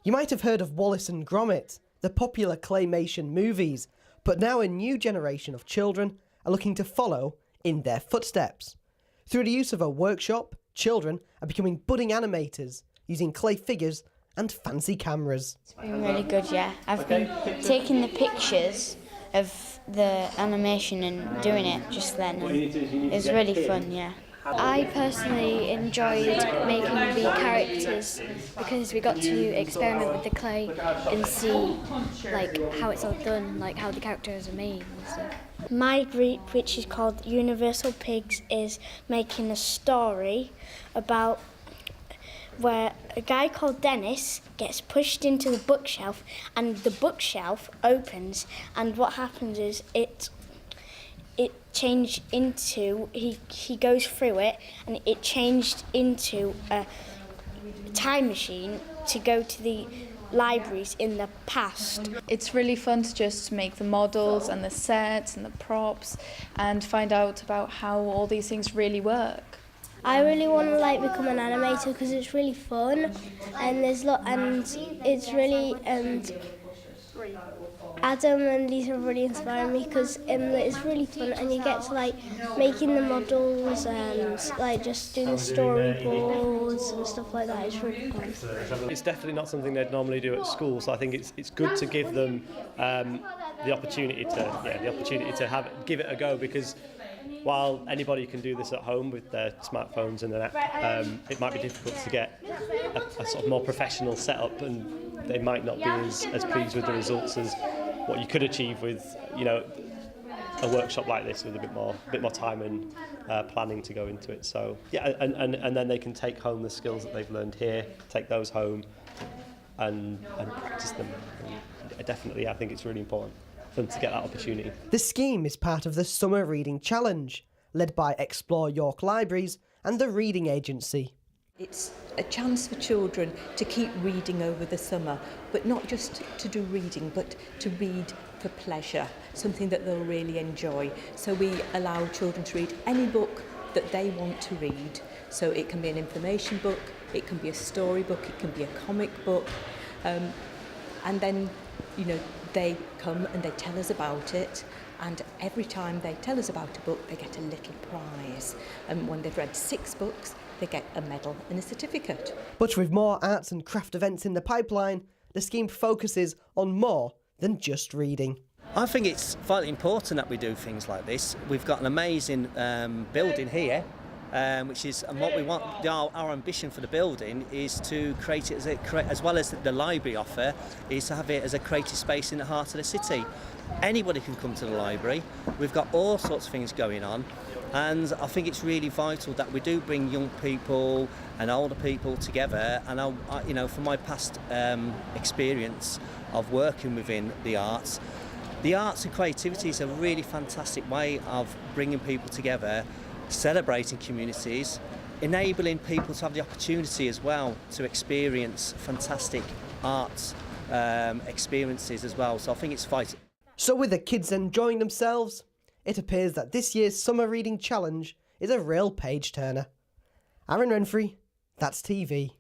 You might have heard of Wallace and Gromit, the popular claymation movies, but now a new generation of children are looking to follow in their footsteps. Through the use of a workshop, children are becoming budding animators, using clay figures and fancy cameras. It's been really good, yeah. I've been taking the pictures of the animation and doing it just then. It's really fun, yeah. I personally enjoyed making the characters because we got to experiment with the clay and see how it's all done, how the characters are made and stuff. My group, which is called Universal Pigs, is making a story about where a guy called Dennis gets pushed into the bookshelf and the bookshelf opens, and what happens is it changed into, he goes through it and it changed into a time machine to go to the libraries in the past. It's really fun to just make the models and the sets and the props and find out about how all these things really work. I really want to become an animator because it's really fun and it's really Adam and Lisa really inspire me because it's really fun and you get to making the models and just doing the storyboards and stuff like that. It's really fun. It's definitely not something they'd normally do at school, so I think it's good to give them the opportunity to give it a go, because while anybody can do this at home with their smartphones and an app, it might be difficult to get a sort of more professional setup, and they might not be as pleased with the results as what you could achieve with, a workshop like this with a bit more time and planning to go into it. So yeah, and then they can take home the skills that they've learned here, take those home, and practice them. And definitely, I think it's really important for them to get that opportunity. The scheme is part of the Summer Reading Challenge, led by Explore York Libraries and the Reading Agency. It's a chance for children to keep reading over the summer, but not just to do reading, but to read for pleasure, something that they'll really enjoy. So we allow children to read any book that they want to read. So it can be an information book, it can be a storybook, it can be a comic book, and then, they come and they tell us about it. And every time they tell us about a book, they get a little prize. And when they've read 6 books, they get a medal and a certificate. But with more arts and craft events in the pipeline, the scheme focuses on more than just reading. I think it's vitally important that we do things like this. We've got an amazing building here, which is, and what we want, our ambition for the building is to create it as well as the library offer, is to have it as a creative space in the heart of the city. Anybody can come to the library. We've got all sorts of things going on, and I think it's really vital that we do bring young people and older people together. And from my past experience of working within the arts and creativity is a really fantastic way of bringing people together, celebrating communities, enabling people to have the opportunity as well to experience fantastic arts experiences as well. So I think it's vital. So with the kids enjoying themselves, it appears that this year's Summer Reading Challenge is a real page-turner. Aaron Renfrey, That's TV.